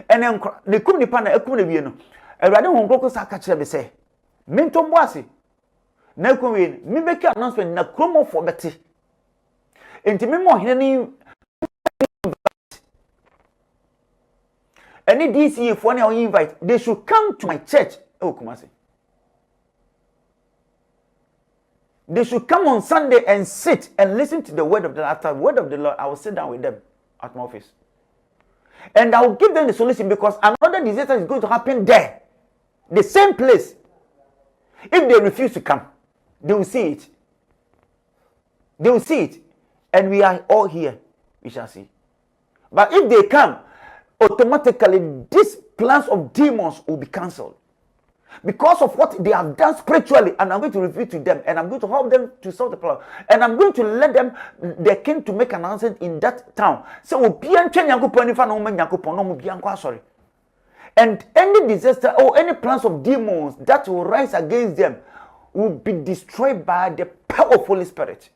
and then the kum nipa na ekum na wie no awurade honkroko sa ka kire be say mentombo ase na ekum wie me make announcement na kromofo bete enti me mo hene ni any Dce for any invite they should come to my church. Oh, come on, say. They should come on Sunday and sit and listen to the word of the Lord. After the word of the Lord, I will sit down with them at my office. And I will give them the solution because another disaster is going to happen there. The same place. If they refuse to come, they will see it. They will see it. And we are all here. We shall see. But if they come, automatically these plans of demons will be cancelled. Because of what they have done spiritually, and I'm going to reveal to them, and I'm going to help them to solve the problem, and I'm going to let them, their king, to make an announcement in that town. So, and any disaster or any plans of demons that will rise against them will be destroyed by the power of Holy Spirit.